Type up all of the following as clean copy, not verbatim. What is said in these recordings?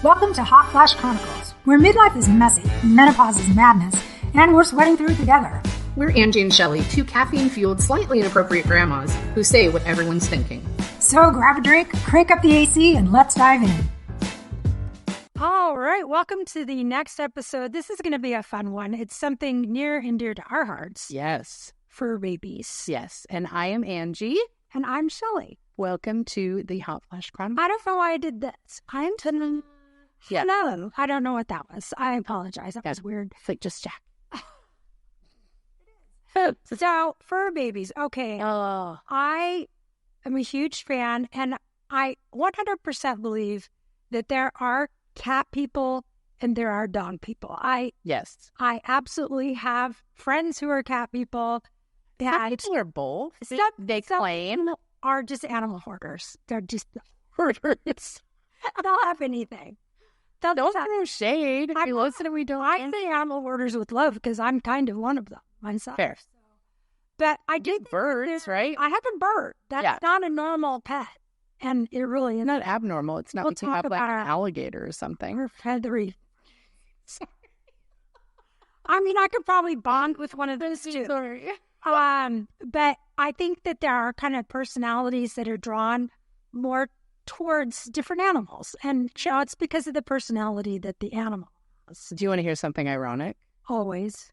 Welcome to Hot Flash Chronicles, where midlife is messy, menopause is madness, and we're sweating through it together. We're Angie and Shelly, two caffeine-fueled, slightly inappropriate grandmas who say what everyone's thinking. So grab a drink, crank up the AC, and let's dive in. All right, welcome to the next episode. This is going to be a fun one. It's something near and dear to our hearts. Yes. Fur babies. Yes. And I am Angie. And I'm Shelly. Welcome to the Hot Flash Chronicles. I don't know why I did this. Yeah. Hello. I don't know what that was. I apologize. That was weird. It's like, just check. So, fur babies. Okay. Oh. I am a huge fan, and I 100% believe that there are cat people and there are dog people. Yes. I absolutely have friends who are cat people. Cat people are both. They claim. Are just animal hoarders. They're just Hoarders. they'll have anything. They'll Don't just have, throw shade. I- Listen to we don't. I say animal hoarders with love because I'm kind of one of them myself. Fair. But I do think Birds, right? I have a bird. That's not a normal pet. And it really is It's not abnormal. It's not We'll like you talk have like about an alligator or something. Or feathery. I mean, I could probably bond with one of those too. Sorry. But I think that there are kind of personalities that are drawn more towards different animals. And it's because of the personality that the animal has. Do you want to hear something ironic? Always.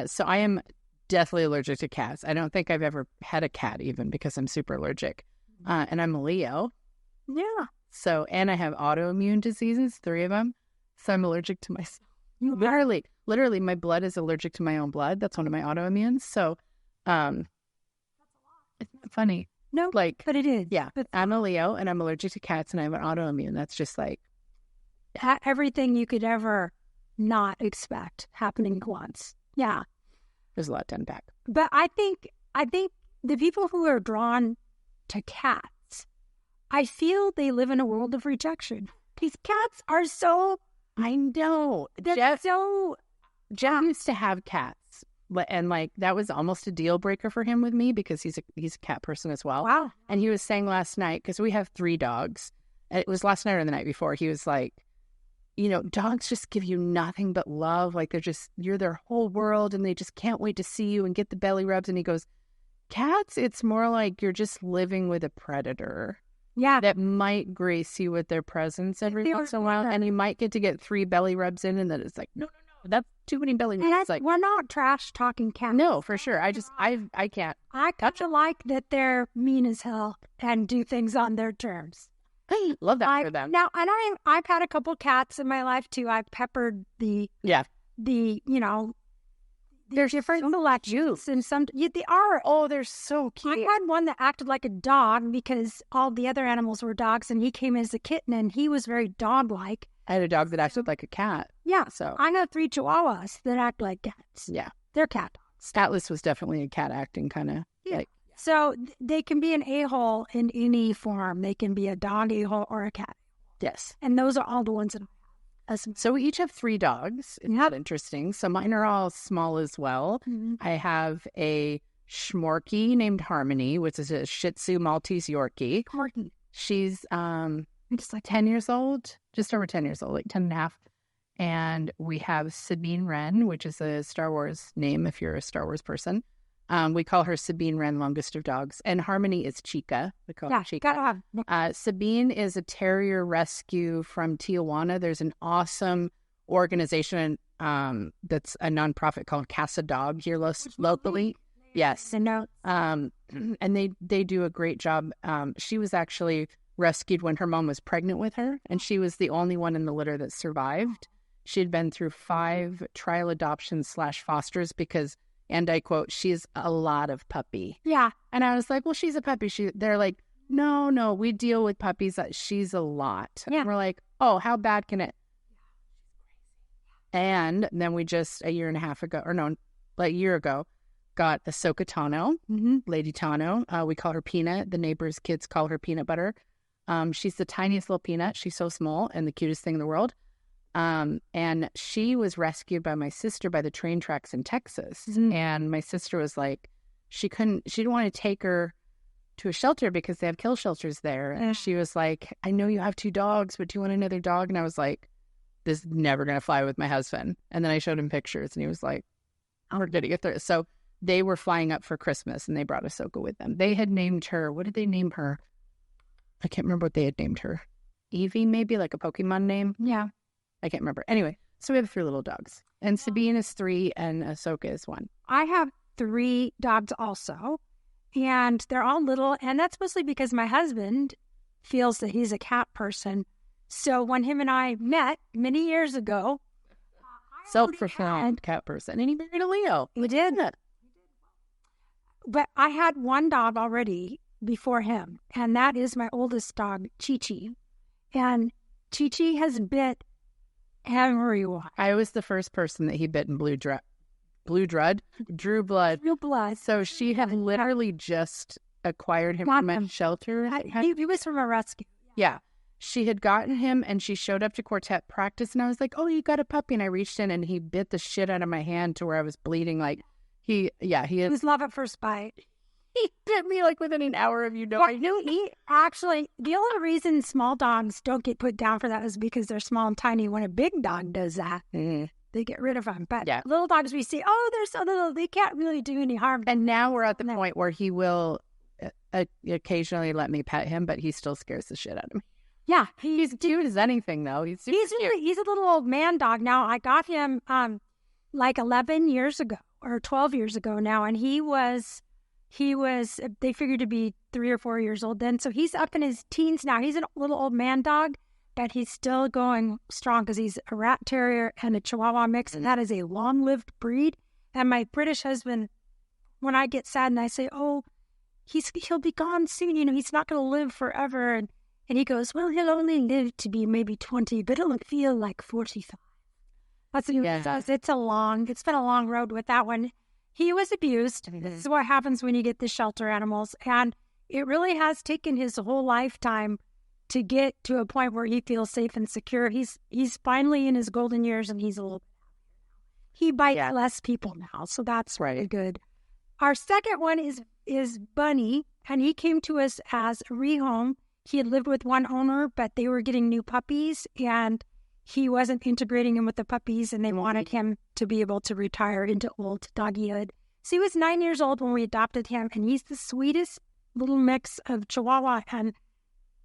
So I am deathly allergic to cats. I don't think I've ever had a cat even because I'm super allergic. And I'm a Leo. Yeah. So, and I have autoimmune diseases, 3 of them. So I'm allergic to myself. Literally, my blood is allergic to my own blood. That's one of my autoimmunes. So, it's not funny. No, like, but it is. Yeah, I'm a Leo and I'm allergic to cats and I have an autoimmune. That's just like everything you could ever not expect happening at once. Yeah. There's a lot to unpack. But I think the people who are drawn to cats, I feel they live in a world of rejection. These cats are so... I know. Jeff used to have cats. And like that was almost a deal breaker for him with me because he's a cat person as well. Wow. And he was saying last night, because we have 3 dogs, and it was last night or the night before, he was like, dogs just give you nothing but love. Like you're their whole world and they just can't wait to see you and get the belly rubs. And he goes, cats, it's more like you're just living with a predator. Yeah. That might grace you with their presence every once in a while. And you might get 3 belly rubs in and then it's like, no, that's too many belly rubs. Like, we're not trash talking cats. No, for sure. I can't. I kind of like that they're mean as hell and do things on their terms. I love that for them. Now, and I've had a couple cats in my life too. I've peppered there's different selections and they are. Oh, they're so cute. I had one that acted like a dog because all the other animals were dogs and he came as a kitten and he was very dog-like. I had a dog that acted like a cat. Yeah. So I know 3 chihuahuas that act like cats. Yeah. They're cat dogs. Atlas was definitely a cat acting kind of. Yeah. Like, so they can be an a-hole in any form. They can be a dog a-hole or a cat. Yes. And those are all the ones that I have. So we each have 3 dogs. It's not interesting. So mine are all small as well. Mm-hmm. I have a Schmorky named Harmony, which is a Shih Tzu Maltese Yorkie. Harmony. She's just like 10 years old, just over 10 years old, like 10 and a half. And we have Sabine Wren, which is a Star Wars name if you're a Star Wars person. We call her Sabine Wren, longest of dogs. And Harmony is Chica. We call her Chica. Gotta have. Sabine is a terrier rescue from Tijuana. There's an awesome organization that's a nonprofit called Casa Dog here locally. Yes. And they do a great job. She was actually rescued when her mom was pregnant with her, and she was the only one in the litter that survived. She'd been through 5 trial adoptions / fosters because, and I quote, she's a lot of puppy. Yeah. And I was like, well, she's a puppy. They're like, no, we deal with puppies. She's a lot. Yeah. And we're like, oh, how bad can it? And then we just a year ago, got Ahsoka Tano, Lady Tano. We call her Peanut. The neighbors' kids call her Peanut Butter. She's the tiniest little peanut. She's so small and the cutest thing in the world. And she was rescued by my sister by the train tracks in Texas. And my sister was like, she didn't want to take her to a shelter because they have kill shelters there. And she was like, I know you have 2 dogs, but do you want another dog? And I was like, this is never going to fly with my husband. And then I showed him pictures and he was like, we're going to get through it. So they were flying up for Christmas and they brought Ahsoka with them. They had named her, what did they name her? I can't remember what they had named her. Evie, maybe, like a Pokemon name. Yeah. I can't remember. Anyway, so we have 3 little dogs. And Sabine is 3 and Ahsoka is 1. I have 3 dogs also. And they're all little. And that's mostly because my husband feels that he's a cat person. So when him and I met many years ago, self-proclaimed cat person. And he married a Leo. We did. But I had 1 dog already before him. And that is my oldest dog, Chi-Chi. And Chi-Chi has bit everyone. I was the first person that he bit in drew blood. So she had literally just acquired him from a shelter. He was from a rescue. Yeah. She had gotten him and she showed up to quartet practice and I was like, oh, you got a puppy. And I reached in and he bit the shit out of my hand to where I was bleeding. Like he was love at first bite. He bit me like within an hour of Actually, the only reason small dogs don't get put down for that is because they're small and tiny. When a big dog does that, they get rid of them. But little dogs, we see, oh, they're so little, they can't really do any harm. And now we're at the point where he will occasionally let me pet him, but he still scares the shit out of me. Yeah, he's cute as anything, though. He's a little old man dog now. I got him like 11 years ago or 12 years ago now, and he was they figured to be 3 or 4 years old then. So he's up in his teens now. He's a little old man dog, but he's still going strong because he's a rat terrier and a chihuahua mix, and that is a long-lived breed. And my British husband, when I get sad and I say, oh, he'll be gone soon, he's not going to live forever. And he goes, well, he'll only live to be maybe 20, but it'll feel like 45. That's what he says. It's been a long road with that one. He was abused. This is what happens when you get the shelter animals. And it really has taken his whole lifetime to get to a point where he feels safe and secure. He's finally in his golden years and he's a little, he bites less people now. So that's really good. Our second one is Bunny, and he came to us as a rehome. He had lived with one owner, but they were getting new puppies and he wasn't integrating him with the puppies, and they wanted him to be able to retire into old doggyhood. So he was 9 years old when we adopted him, and he's the sweetest little mix of Chihuahua and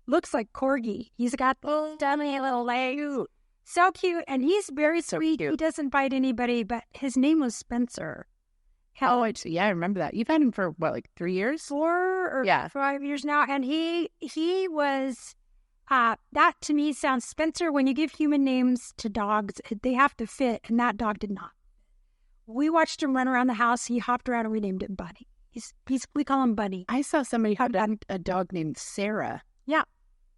looks like Corgi. He's got those dummy little legs. So cute, and he's very sweet. Cute. He doesn't bite anybody, but his name was Spencer. I remember that. You've had him for, what, like 3 years? 4 or 5 years now, and he was... that to me sounds Spencer. When you give human names to dogs, they have to fit, and that dog did not. We watched him run around the house. He hopped around, and we named him Bunny. We call him Bunny. I saw somebody had a dog named Sarah. Yeah,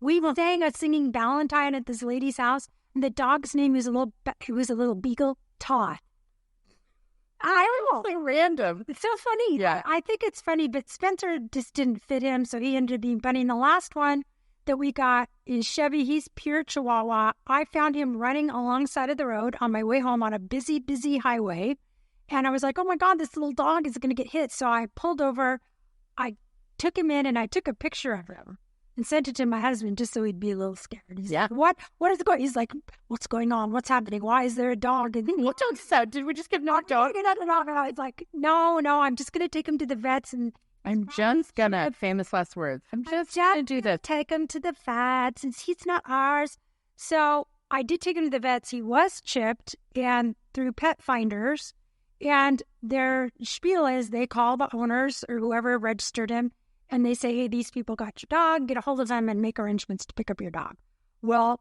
we sang a singing Valentine at this lady's house, and the dog's name was a little beagle, Todd. I don't know. It's random. It's so funny. Yeah, I think it's funny, but Spencer just didn't fit him, so he ended up being Bunny. And the last one that we got is Chevy. He's pure Chihuahua. I found him running alongside of the road on my way home on a busy, busy highway. And I was like, oh my God, this little dog is going to get hit. So I pulled over, I took him in, and I took a picture of him and sent it to my husband just so he'd be a little scared. He's like, what is going on? He's like, what's going on? What's happening? Why is there a dog? And what dog is that? Did we just get knocked out? I was like, no, I'm just going to take him to the vets, and I'm just gonna, famous last words, I'm just gonna do this. Take him to the vet since he's not ours. So I did take him to the vets. He was chipped and through pet finders. And their spiel is they call the owners or whoever registered him and they say, hey, these people got your dog, get a hold of them and make arrangements to pick up your dog. Well,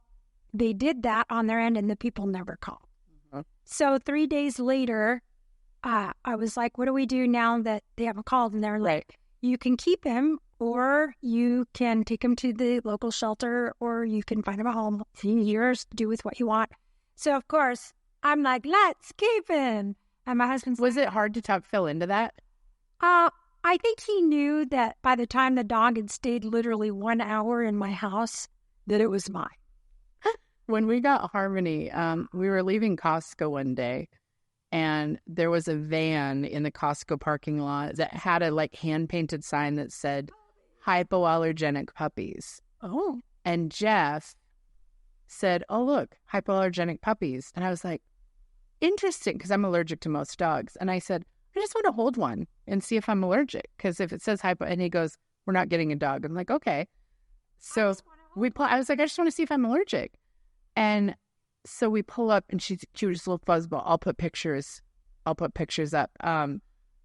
they did that on their end and the people never called. Mm-hmm. So 3 days later, I was like, what do we do now that they haven't called? And they're like, you can keep him or you can take him to the local shelter or you can find him a home. It's yours, do with what you want. So, of course, I'm like, let's keep him. And my husband's Was it hard to talk Phil into that? I think he knew that by the time the dog had stayed literally 1 hour in my house, that it was mine. When we got Harmony, we were leaving Costco one day. And there was a van in the Costco parking lot that had a hand-painted sign that said, hypoallergenic puppies. Oh. And Jeff said, oh, look, hypoallergenic puppies. And I was like, interesting, because I'm allergic to most dogs. And I said, I just want to hold one and see if I'm allergic. Because if it says hypo, and he goes, we're not getting a dog. I'm like, okay. So I was like, I just want to see if I'm allergic. And so we pull up, and she was just a little fuzzball. I'll put pictures up.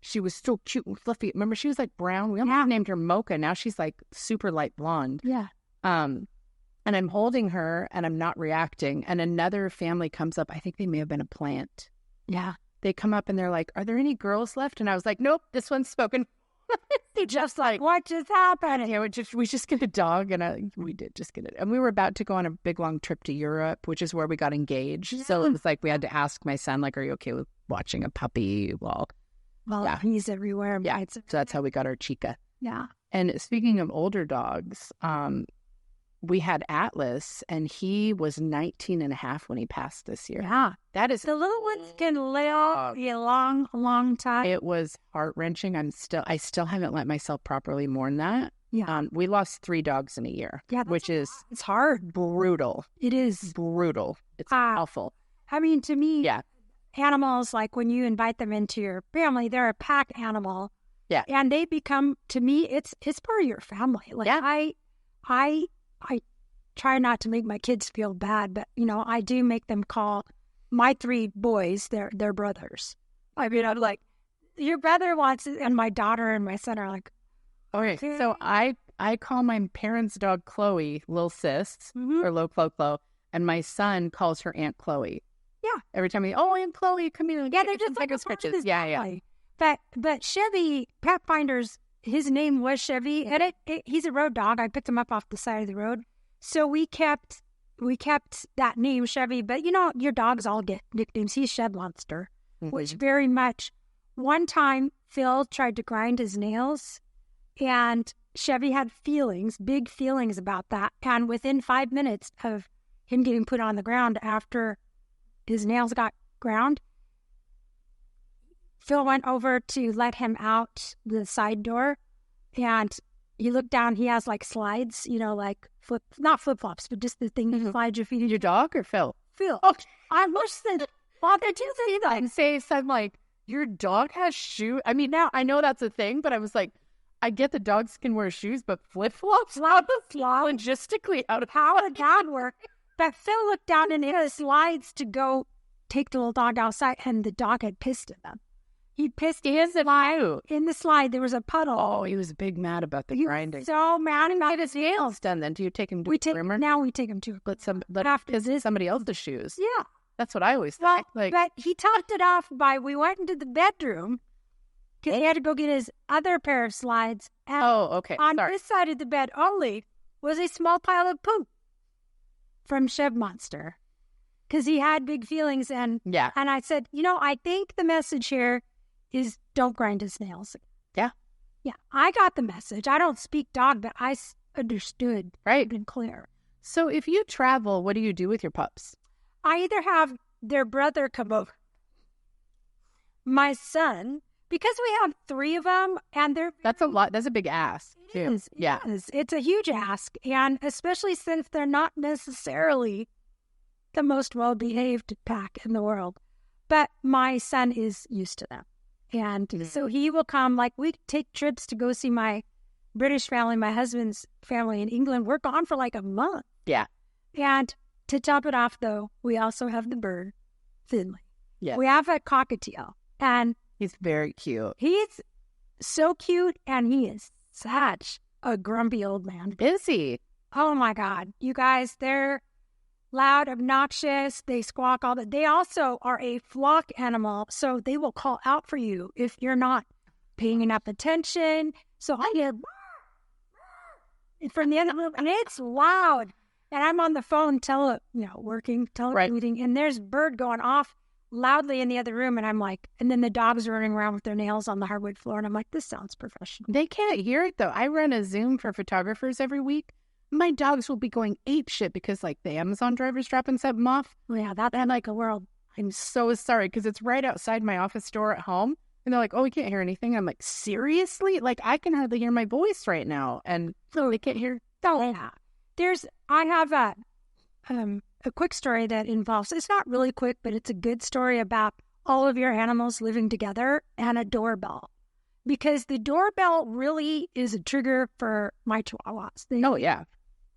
She was so cute and fluffy. Remember, she was like brown. We almost named her Mocha. Now she's like super light blonde. Yeah. And I'm holding her, and I'm not reacting. And another family comes up. I think they may have been a plant. Yeah. They come up, and they're like, are there any girls left? And I was like, nope, this one's spoken. They just like, what just happened? Yeah, we just get a dog, and we did just get it. And we were about to go on a big, long trip to Europe, which is where we got engaged. Yeah. So it was like we had to ask my son, like, are you okay with watching a puppy? Well, yeah. He's everywhere. Yeah, so that's how we got our Chica. Yeah. And speaking of older dogs, we had Atlas, and he was 19 and a half when he passed this year. Yeah. That is... The little ones can live a long, long time. It was heart-wrenching. I still haven't let myself properly mourn that. Yeah. We lost 3 dogs in a year, which is... It's hard. Brutal. It is. Brutal. It's awful. I mean, to me, animals, like when you invite them into your family, they're a pack animal. Yeah. And they become, to me, it's part of your family. Like, I try not to make my kids feel bad, but, I do make them call my 3 boys their brothers. I mean, I'm like, your brother wants it, and my daughter and my son are like, okay. So I call my parents' dog Chloe, Lil Sis, or Lo Clo, and my son calls her Aunt Chloe. Yeah. Every time Aunt Chloe, come here. Yeah, they're just like scratches. Yeah. But Chevy, Pet Finders, his name was Chevy, and he's a road dog. I picked him up off the side of the road. So we kept that name, Chevy. But, your dogs all get nicknames. He's Shed Monster, which very much. One time, Phil tried to grind his nails, and Chevy had big feelings about that. And within 5 minutes of him getting put on the ground after his nails got ground, Phil went over to let him out the side door, and he looked down. He has like slides, like not flip-flops, but just the thing you slide your feet in. Your dog or Phil? Phil. Oh, I wish that Father did say that. And I'm like, your dog has shoes? I mean, now I know that's a thing, but I was like, I get the dogs can wear shoes, but flip-flops? How the slide? Logistically, how would that work? But Phil looked down and his slides to go take the little dog outside, and the dog had pissed in them. He pissed in the slide. There was a puddle. Oh, he was big mad about the grinding. So mad about his nails done. Then do you take him to a groomer? Now we take him to somebody else's shoes. Yeah, that's what I always thought. But he topped it off by we went into the bedroom because he had to go get his other pair of slides. And okay. On this side of the bed only was a small pile of poop from Chevy Monster because he had big feelings and I said, I think the message here is don't grind his nails. Yeah. I got the message. I don't speak dog, but I understood. Right. And clear. So if you travel, what do you do with your pups? I either have their brother come over, my son, because we have 3 of them, and that's a lot. That's a big ask. It is. It's a huge ask, and especially since they're not necessarily the most well-behaved pack in the world. But my son is used to them. And so he will come, like we take trips to go see my British family, my husband's family in England. We're gone for like a month. Yeah. And to top it off, though, we also have the bird, Finley. Yeah. We have a cockatiel. And he's very cute. He's so cute, and he is such a grumpy old man. Is he? Oh, my God. You guys, they're loud, obnoxious, they squawk all that. They also are a flock animal, so they will call out for you if you're not paying enough attention. So I get from the other room, and it's loud. And I'm on the phone, telemeeting, and there's bird going off loudly in the other room, and I'm like, and then the dogs are running around with their nails on the hardwood floor, and I'm like, this sounds professional. They can't hear it though. I run a Zoom for photographers every week. My dogs will be going ape shit because like the Amazon driver's dropping something off. Yeah, that's like a world. I'm so sorry because it's right outside my office door at home. And they're like, oh, we can't hear anything. I'm like, seriously? Like, I can hardly hear my voice right now. And so they can't hear. I have a quick story that involves, it's not really quick, but it's a good story about all of your animals living together and a doorbell. Because the doorbell really is a trigger for my chihuahuas. They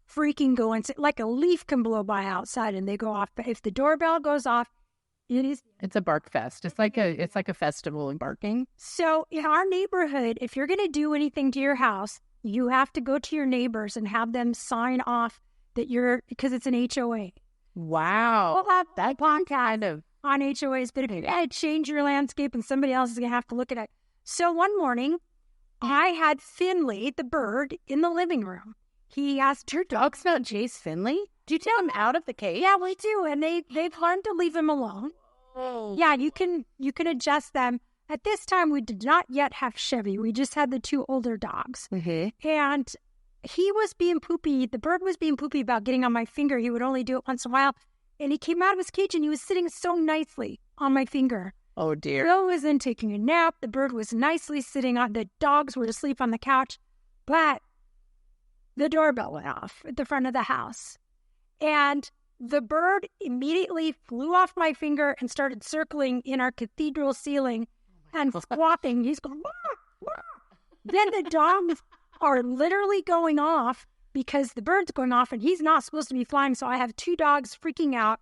freaking go and like a leaf can blow by outside and they go off. But if the doorbell goes off, it's a bark fest. It's like a festival of barking. So in our neighborhood, if you're going to do anything to your house, you have to go to your neighbors and have them sign off that because it's an HOA. Wow. We'll have that kind of on HOAs, but if you change your landscape and somebody else is going to have to look at it. So one morning, I had Finley, the bird, in the living room. He asked, your dog's not Jace Finley? Do you take him out of the cage? Yeah, we do, and they've learned to leave him alone. Oh. Yeah, you can adjust them. At this time, we did not yet have Chevy. We just had the 2 older dogs. Mm-hmm. And he was being poopy. The bird was being poopy about getting on my finger. He would only do it once in a while. And he came out of his cage, and he was sitting so nicely on my finger. Oh, dear. Bill was in taking a nap. The bird was nicely sitting on. The dogs were asleep on the couch. But the doorbell went off at the front of the house. And the bird immediately flew off my finger and started circling in our cathedral ceiling and squawking. He's going, wah, wah. Then the dogs are literally going off because the bird's going off and he's not supposed to be flying. So I have 2 dogs freaking out.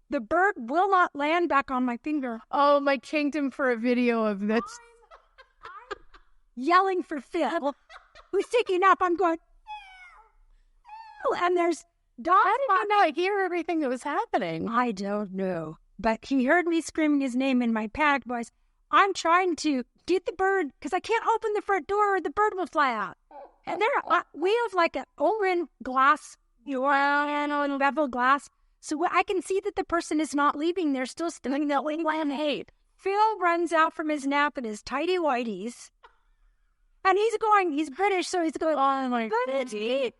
The bird will not land back on my finger. Oh, my kingdom for a video of this. I'm yelling for Phil, who's taking a nap. I'm going, and there's dogs. How did you not hear everything that was happening? I don't know. But he heard me screaming his name in my panicked voice. I'm trying to get the bird because I can't open the front door or the bird will fly out. And we have like an open glass, level glass. So I can see that the person is not leaving. They're still standing that lemonade. Phil runs out from his nap in his tidy whities. And he's British, so he's going, oh my God, the bird's here.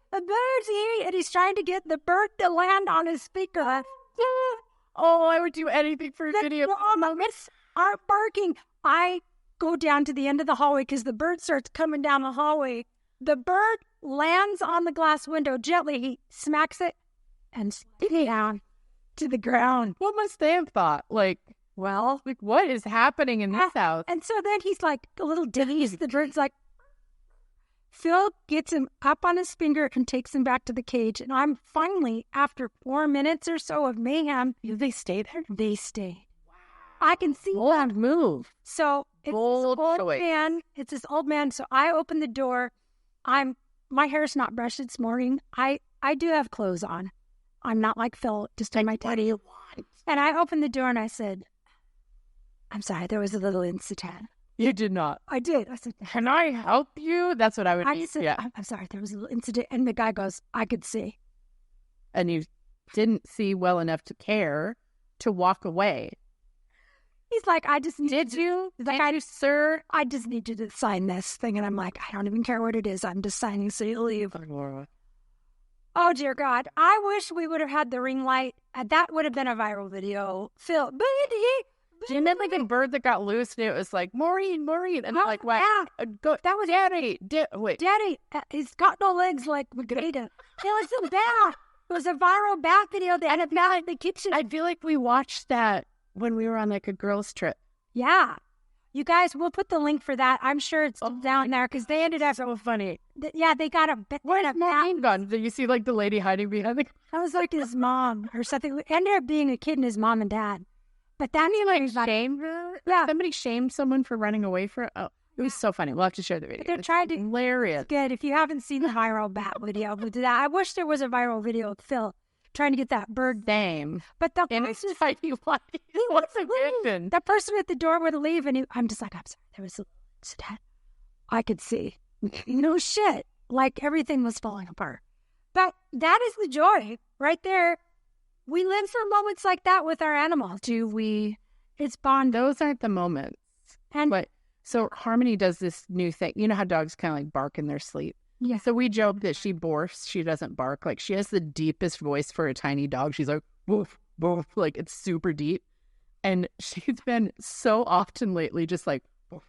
And he's trying to get the bird to land on his speaker. Oh, I would do anything for a video. Dogs are barking. I go down to the end of the hallway because the bird starts coming down the hallway. The bird lands on the glass window gently. He smacks it and slides down to the ground. What must they have thought? Like, what is happening in this house? And so then he's like a little dizzy. The bird's like, Phil gets him up on his finger and takes him back to the cage. And I'm finally, after 4 minutes or so of mayhem. Did they stay there? They stayed. Wow. I can see bold move. So it's bold this old choice. man. It's this old man. So I open the door. My hair's not brushed this morning. I do have clothes on. I'm not like Phil, just on my teddy. And I opened the door and I said, I'm sorry, there was a little incident. You did not. I did. I said, can I help you? That's what I would said, yeah. I'm sorry, there was a little incident. And the guy goes, I could see. And you didn't see well enough to care to walk away. He's like, I just need Did you? He's like, sir, I just need you to sign this thing. And I'm like, I don't even care what it is. I'm just signing so you leave. Oh, dear God. I wish we would have had the ring light. That would have been a viral video. Phil, and then like a bird that got loose and it was like, Maureen. And like, what? Yeah. That was Daddy. Wait. Daddy, he's got no legs like McGrady. It was so bad. It was a viral bat video that had been in the kitchen. I feel like we watched that when we were on like a girls' trip. Yeah. You guys, we'll put the link for that. I'm sure it's down there because they ended up so funny. They got a Maureen gun. Did you see like the lady hiding behind the? That was like his mom or something. It ended up being a kid and his mom and dad. But that like shamed her. Yeah, somebody shamed someone for running away from. Oh, it was so funny. We'll have to share the video. They're trying to hilarious. It's good. If you haven't seen the viral bat video, we'll do that. I wish there was a viral video of Phil trying to get that bird. Same. But the person, what's a vision? That person at the door would leave, and I'm just like, I'm sorry. There was a incident. I could see. No shit. Like everything was falling apart. But that is the joy right there. We live for moments like that with our animals. Do we? It's bond. Those aren't the moments. But so Harmony does this new thing. You know how dogs kind of like bark in their sleep? Yeah. So we joke that she borfs. She doesn't bark. Like she has the deepest voice for a tiny dog. She's like, woof, woof. Like it's super deep. And she's been so often lately just like, woof,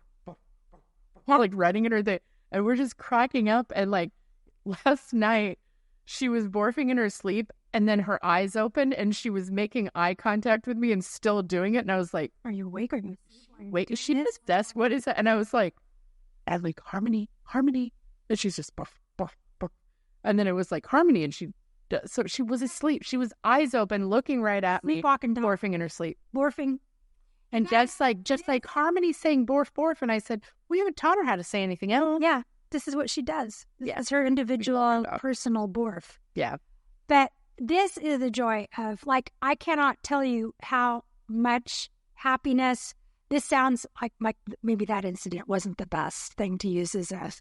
like running in her thing. And we're just cracking up. And like last night, she was barfing in her sleep and then her eyes opened and she was making eye contact with me and still doing it. And I was like, are you awake? Or wait, is she possessed? What is that? And I was like, Harmony. And she's just barf, barf, barf. And then it was like Harmony and so she was asleep. She was eyes open, looking right at me, barfing in her sleep. Barfing. And just like Harmony saying borf, borf. And I said, we haven't taught her how to say anything else. Yeah. This is what she does. This is her individual, personal borf. Yeah. But this is the joy of, like, I cannot tell you how much happiness. This sounds like maybe that incident wasn't the best thing to use as a.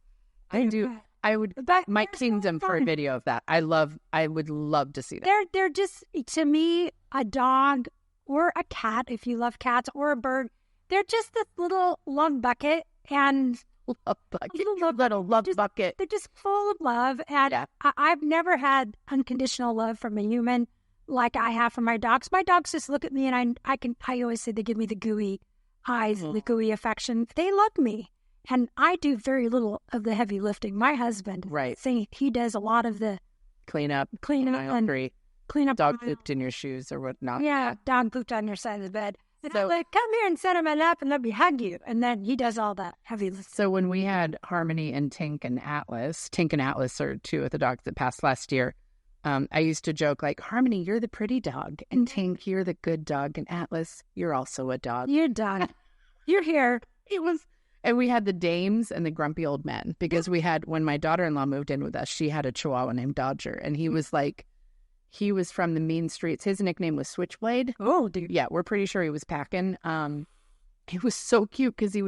I would Mike Kingdom for a video of that. I would love to see that. They're just, to me, a dog or a cat, if you love cats, or a bird. They're just this little love bucket and love bucket. They're just full of love. And I've never had unconditional love from a human like I have from my dogs. My dogs just look at me and I always say they give me the gooey eyes, the gooey affection. They love me. And I do very little of the heavy lifting. My husband, he does a lot of the clean up, and clean up. Dog pooped in your shoes or whatnot. Yeah, dog pooped on your side of the bed. And I'm like, come here and sit on my lap and let me hug you. And then he does all that heavy lifting. So when we had Harmony and Tink and Atlas are two of the dogs that passed last year, I used to joke like, Harmony, you're the pretty dog. And Tink, you're the good dog. And Atlas, you're also a dog. You're a dog. You're here. And we had the dames and the grumpy old men because when my daughter-in-law moved in with us, she had a chihuahua named Dodger. And he was from the mean streets. His nickname was Switchblade. Oh, dude. Yeah, we're pretty sure he was packing. He was so cute because he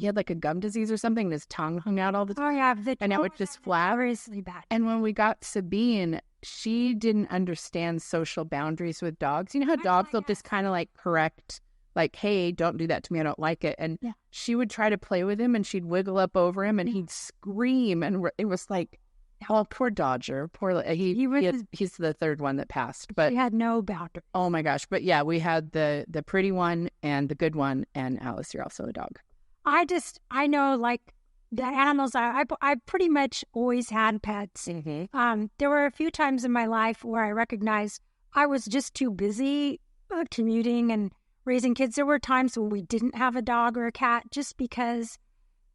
had like a gum disease or something and his tongue hung out all the time. Oh, yeah. And it would just flap. Seriously bad. And when we got Sabine, she didn't understand social boundaries with dogs. You know how dogs will just kind of like correct, like, hey, don't do that to me. I don't like it. And she would try to play with him and she'd wiggle up over him and he'd scream. And it was like, oh, poor Dodger. He's the third one that passed. But he had no boundaries. Oh my gosh. But yeah, we had the pretty one and the good one. And Alice, you're also a dog. I know, like, the animals, I pretty much always had pets. Mm-hmm. There were a few times in my life where I recognized I was just too busy commuting and raising kids. There were times when we didn't have a dog or a cat just because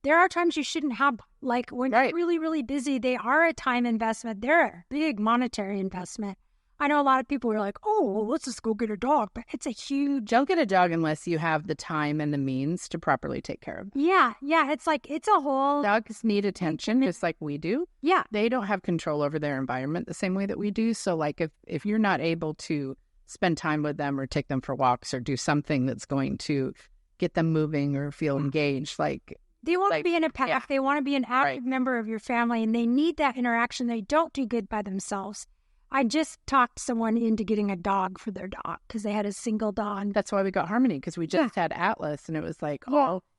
there are times you shouldn't have, like when you're really, really busy, they are a time investment. They're a big monetary investment. I know a lot of people are like, oh, well, let's just go get a dog. But it's a huge... Don't get a dog unless you have the time and the means to properly take care of them. Yeah. It's like, it's a whole... Dogs need attention just like we do. Yeah. They don't have control over their environment the same way that we do. So like if you're not able to spend time with them or take them for walks or do something that's going to get them moving or feel engaged, like... They want to be in a pack. Yeah. They want to be an active member of your family, and they need that interaction. They don't do good by themselves. I just talked someone into getting a dog for their dog because they had a single dog. That's why we got Harmony, because we just had Atlas, and it was like,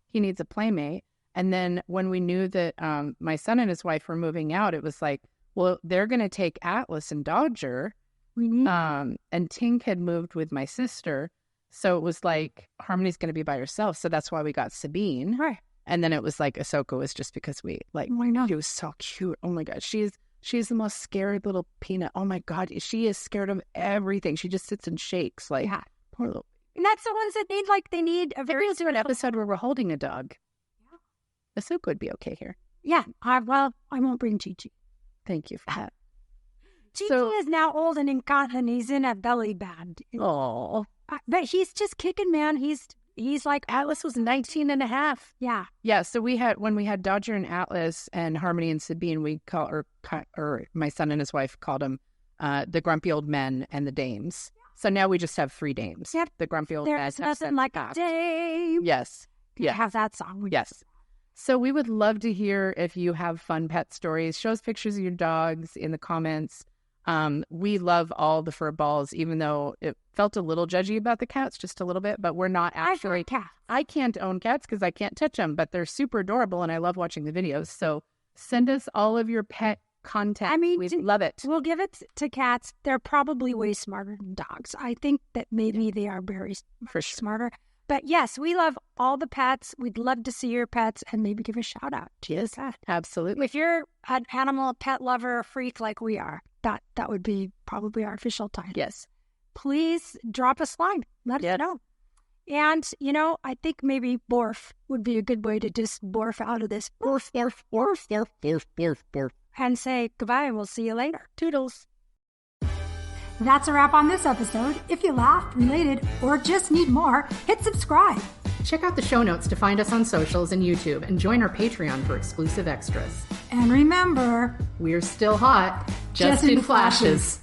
he needs a playmate. And then when we knew that my son and his wife were moving out, it was like, well, they're going to take Atlas and Dodger. And Tink had moved with my sister. So it was like, Harmony's going to be by herself. So that's why we got Sabine. Right. And then it was like Ahsoka was just because we like, she was so cute. Oh my God. She's the most scared little peanut. Oh my God. She is scared of everything. She just sits and shakes. Like, poor little. And that's the ones that they need a very... We'll do an episode where we're holding a dog. Yeah. Ahsoka would be okay here. Yeah. I won't bring Chi-Chi. Thank you for that. Chi-Chi is now old and incontinent. He's in a belly band. Oh. But he's just kicking, man. He's like... Atlas was 19 and a half. Yeah. Yeah, so when we had Dodger and Atlas and Harmony and Sabine, we or my son and his wife called them the grumpy old men and the dames. So now we just have 3 dames. Yep. The grumpy old men. There's nothing like a dame. Yes. Yeah. Have that song. Yes. So we would love to hear if you have fun pet stories. Show us pictures of your dogs in the comments. We love all the fur balls, even though it felt a little judgy about the cats, just a little bit, but we're not actually... I can't own cats because I can't touch them, but they're super adorable and I love watching the videos. So send us all of your pet content. I mean, we love it. We'll give it to cats. They're probably way smarter than dogs. I think that maybe they are very smarter, But yes, we love all the pets. We'd love to see your pets and maybe give a shout out to your pet. Absolutely. If you're an animal pet lover, a freak like we are, that would be probably our official title. Yes. Please drop us a line. Let us know. And, I think maybe borf would be a good way to just borf out of this. Borf, borf, borf, borf, borf, borf, borf. And say goodbye and we'll see you later. Toodles. That's a wrap on this episode. If you laughed, related, or just need more, hit subscribe. Check out the show notes to find us on socials and YouTube and join our Patreon for exclusive extras. And remember, we're still hot, just in flashes.